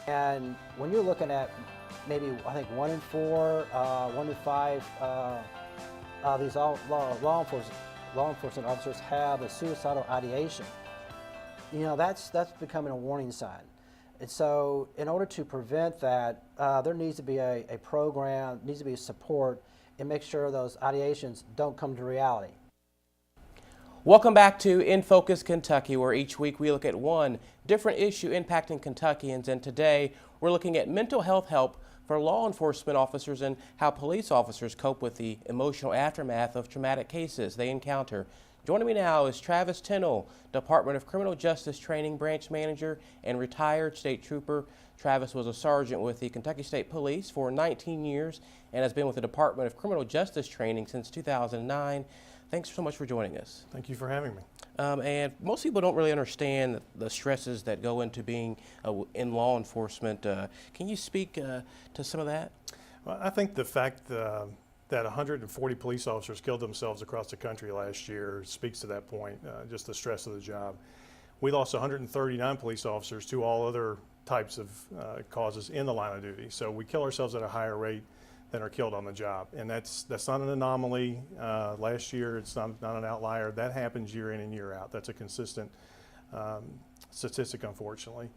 And when you're looking at maybe, I think 1 in 4, 1 in 5, these law enforcement officers have a suicidal ideation. You know, that's becoming a warning sign. And so in order to prevent that, there needs to be a program, needs to be support, and make sure those ideations don't come to reality. Welcome back to In Focus Kentucky, where each week we look at one different issue impacting Kentuckians. And today we're looking at mental health help for law enforcement officers and how police officers cope with the emotional aftermath of traumatic cases they encounter. Joining me now is Travis Tennell, Department of Criminal Justice Training Branch Manager and retired state trooper. Travis was a sergeant with the Kentucky State Police for 19 years and has been with the Department of Criminal Justice Training since 2009. Thanks so much for joining us. Thank you for having me. And most people don't really understand the stresses that go into being in law enforcement. Can you speak to some of that? Well, I think the fact that 140 police officers killed themselves across the country last year speaks to that point, just the stress of the job. We lost 139 police officers to all other types of causes in the line of duty. So we kill ourselves at a higher rate than are killed on the job. And that's not an anomaly. Last year, it's not an outlier. That happens year in and year out. That's a consistent statistic, unfortunately.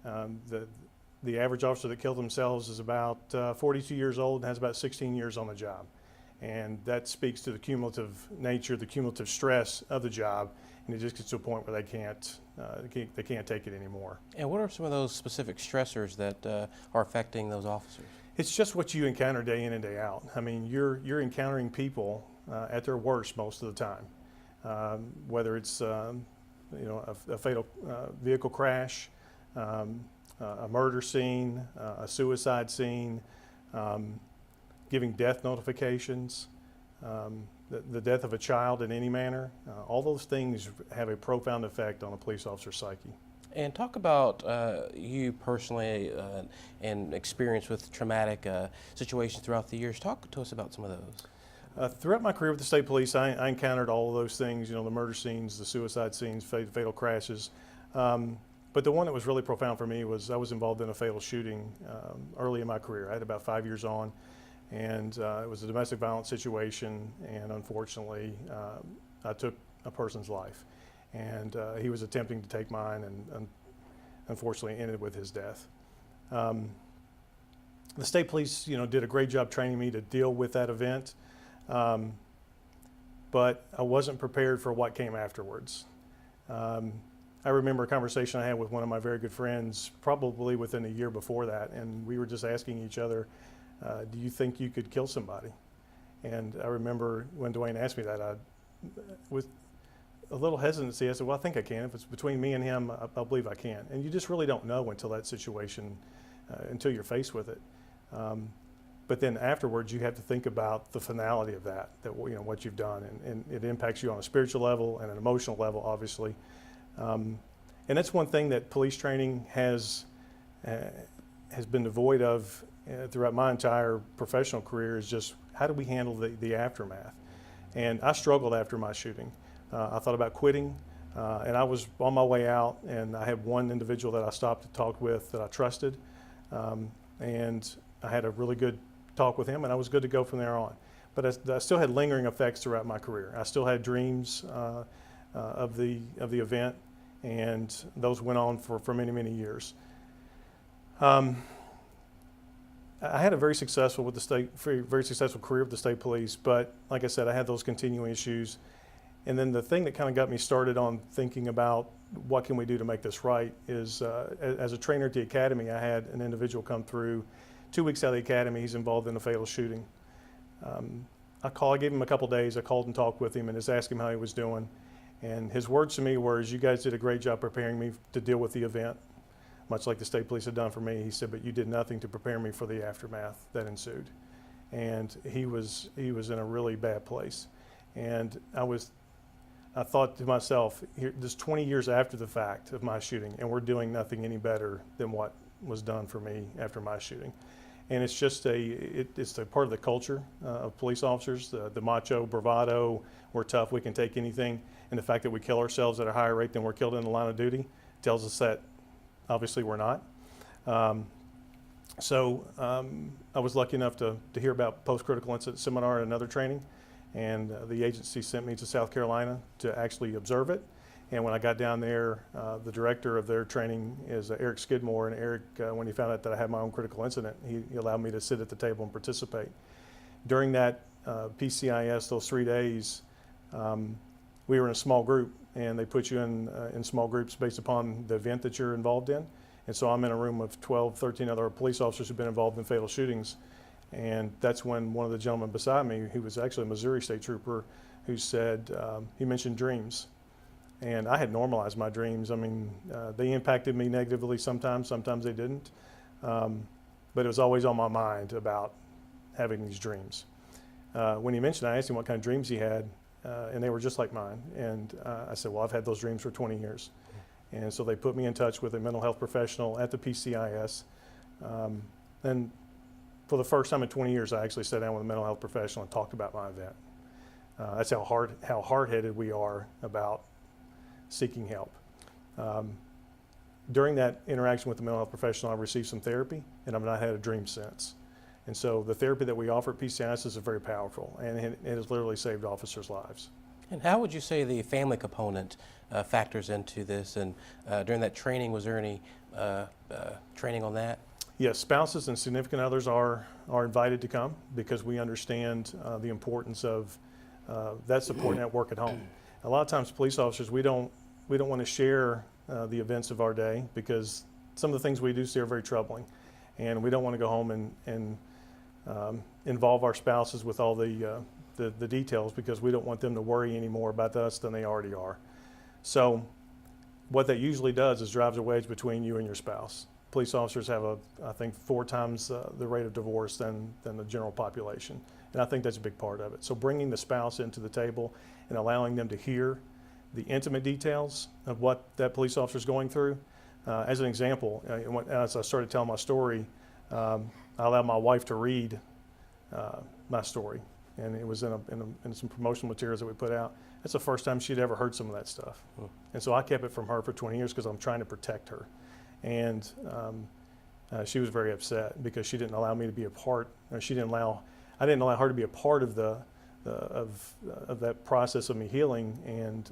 The average officer that killed themselves is about 42 years old and has about 16 years on the job. And that speaks to the cumulative nature, the cumulative stress of the job, and it just gets to a point where they can't take it anymore. And what are some of those specific stressors that are affecting those officers? It's just what you encounter day in and day out. I mean, you're encountering people at their worst most of the time, whether it's a fatal vehicle crash, a murder scene, a suicide scene, giving death notifications, the death of a child in any manner. All those things have a profound effect on a police officer's psyche. And talk about you personally and experience with traumatic situations throughout the years. Talk to us about some of those. Throughout my career with the state police, I encountered all of those things, the murder scenes, the suicide scenes, fatal crashes. But the one that was really profound for me was I was involved in a fatal shooting early in my career. I had about 5 years on, and it was a domestic violence situation, and unfortunately, I took a person's life. And he was attempting to take mine, and unfortunately ended with his death. The state police, did a great job training me to deal with that event, but I wasn't prepared for what came afterwards. I remember a conversation I had with one of my very good friends, probably within a year before that, and we were just asking each other, "Do you think you could kill somebody?" And I remember when Dwayne asked me that, with a little hesitancy, I said, "Well, I think I can. If it's between me and him, I believe I can." And you just really don't know until that situation, until you're faced with it. But then afterwards, you have to think about the finality of that what you've done, and it impacts you on a spiritual level and an emotional level, obviously. And that's one thing that police training has been devoid of throughout my entire professional career, is just how do we handle the aftermath. And I struggled after my shooting. I thought about quitting, and I was on my way out, and I had one individual that I stopped to talk with that I trusted, and I had a really good talk with him, and I was good to go from there on. But I still had lingering effects throughout my career. I still had dreams of the event, and those went on for many, many years. I had a very successful very successful career with the state police, but like I said, I had those continuing issues. And then the thing that kind of got me started on thinking about what can we do to make this right is, as a trainer at the academy, I had an individual come through 2 weeks out of the academy. He's involved in a fatal shooting. I gave him a couple days. I called and talked with him and just asked him how he was doing. And his words to me were, "You guys did a great job preparing me to deal with the event, much like the state police had done for me." He said, "But you did nothing to prepare me for the aftermath that ensued." And he was in a really bad place. And I thought to myself, this 20 years after the fact of my shooting, and we're doing nothing any better than what was done for me after my shooting. And it's just it's a part of the culture of police officers, the macho bravado, we're tough, we can take anything. And the fact that we kill ourselves at a higher rate than we're killed in the line of duty tells us that obviously we're not. I was lucky enough to hear about post-critical incident seminar and another training, and the agency sent me to South Carolina to actually observe it. And when I got down there, the director of their training is Eric Skidmore, and Eric, when he found out that I had my own critical incident, he allowed me to sit at the table and participate. During that PCIS, those 3 days, we were in a small group, and they put you in small groups based upon the event that you're involved in. And so I'm in a room of 12, 13 other police officers who've been involved in fatal shootings. And that's when one of the gentlemen beside me, who was actually a Missouri State Trooper, who said, he mentioned dreams. And I had normalized my dreams. I mean, they impacted me negatively sometimes they didn't. But it was always on my mind about having these dreams. When he mentioned, I asked him what kind of dreams he had, and they were just like mine. And I said, well, I've had those dreams for 20 years. And so they put me in touch with a mental health professional at the PCIS. And for the first time in 20 years, I actually sat down with a mental health professional and talked about my event. That's how hard-headed we are about seeking help. During that interaction with the mental health professional, I received some therapy, and I've not had a dream since. And so the therapy that we offer at PCIS is very powerful, and it has literally saved officers' lives. And how would you say the family component factors into this? And during that training, was there any training on that? Yes, spouses and significant others are invited to come because we understand the importance of that support network at home. A lot of times, police officers, we don't want to share the events of our day because some of the things we do see are very troubling, and we don't want to go home and involve our spouses with all the details because we don't want them to worry any more about us than they already are. So what that usually does is drives a wedge between you and your spouse. Police officers have I think 4 times the rate of divorce than the general population. And I think that's a big part of it. So bringing the spouse into the table and allowing them to hear the intimate details of what that police officer is going through. As an example, as I started telling my story, I allowed my wife to read my story. And it was in some promotional materials that we put out. That's the first time she'd ever heard some of that stuff. And so I kept it from her for 20 years because I'm trying to protect her. And she was very upset because she didn't allow me to be a part, or I didn't allow her to be a part of of that process of me healing. And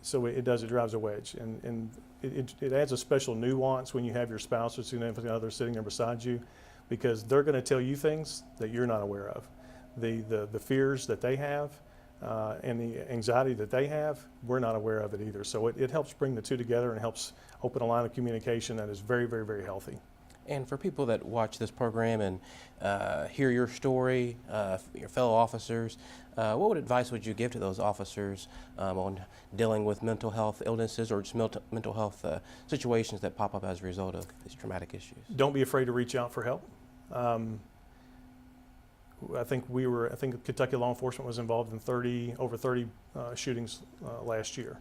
so it drives a wedge. And it adds a special nuance when you have your spouse or significant other sitting there beside you, because they're going to tell you things that you're not aware of. The fears that they have and the anxiety that they have, we're not aware of it either. So it helps bring the two together and helps open a line of communication that is very, very, very healthy. And for people that watch this program and hear your story, your fellow officers, what advice would you give to those officers on dealing with mental health illnesses or just mental health situations that pop up as a result of these traumatic issues? Don't be afraid to reach out for help. I think Kentucky law enforcement was involved in over 30 shootings last year.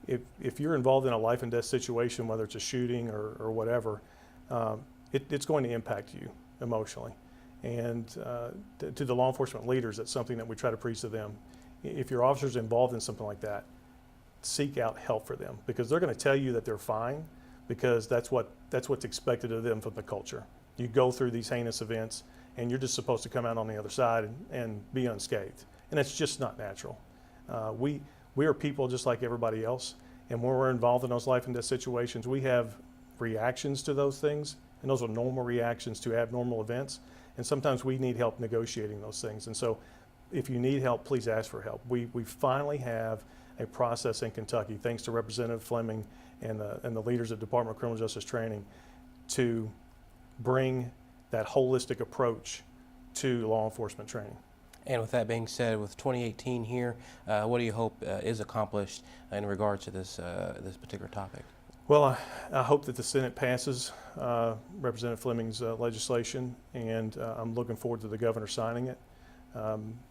If you're involved in a life and death situation, whether it's a shooting or whatever, it's going to impact you emotionally. And to the law enforcement leaders, that's something that we try to preach to them. If your officer's involved in something like that, seek out help for them, because they're going to tell you that they're fine, because that's what's expected of them from the culture. You go through these heinous events, and you're just supposed to come out on the other side and be unscathed. And it's just not natural. We are people just like everybody else, and when we're involved in those life and death situations, we have reactions to those things, and those are normal reactions to abnormal events, and sometimes we need help negotiating those things. And so if you need help, please ask for help. We finally have a process in Kentucky, thanks to Representative Fleming and the leaders of Department of Criminal Justice Training, to bring that holistic approach to law enforcement training. And with that being said, with 2018 here, what do you hope is accomplished in regards to this particular topic? Well, I hope that the Senate passes Representative Fleming's legislation, and I'm looking forward to the governor signing it,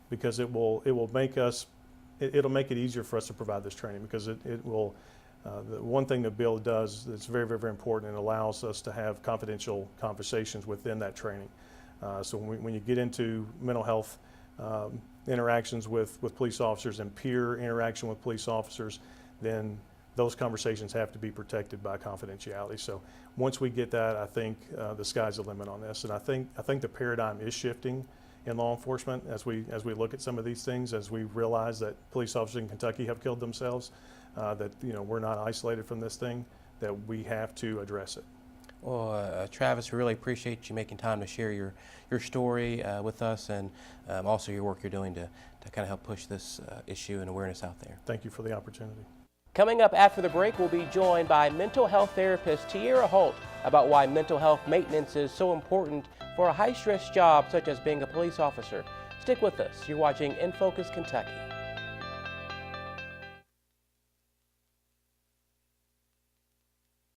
because it'll make it easier for us to provide this training, because it will. The one thing the bill does that's very, very, very important, and allows us to have confidential conversations within that training. So when you get into mental health interactions with police officers and peer interaction with police officers, then those conversations have to be protected by confidentiality. So once we get that, I think the sky's the limit on this. And I think the paradigm is shifting in law enforcement as we look at some of these things, as we realize that police officers in Kentucky have killed themselves, that we're not isolated from this thing, that we have to address it. Well, Travis, we really appreciate you making time to share your story with us, and also your work you're doing to kind of help push this issue and awareness out there. Thank you for the opportunity. Coming up after the break, we'll be joined by mental health therapist Tiara Holt about why mental health maintenance is so important for a high-stress job such as being a police officer. Stick with us. You're watching In Focus Kentucky.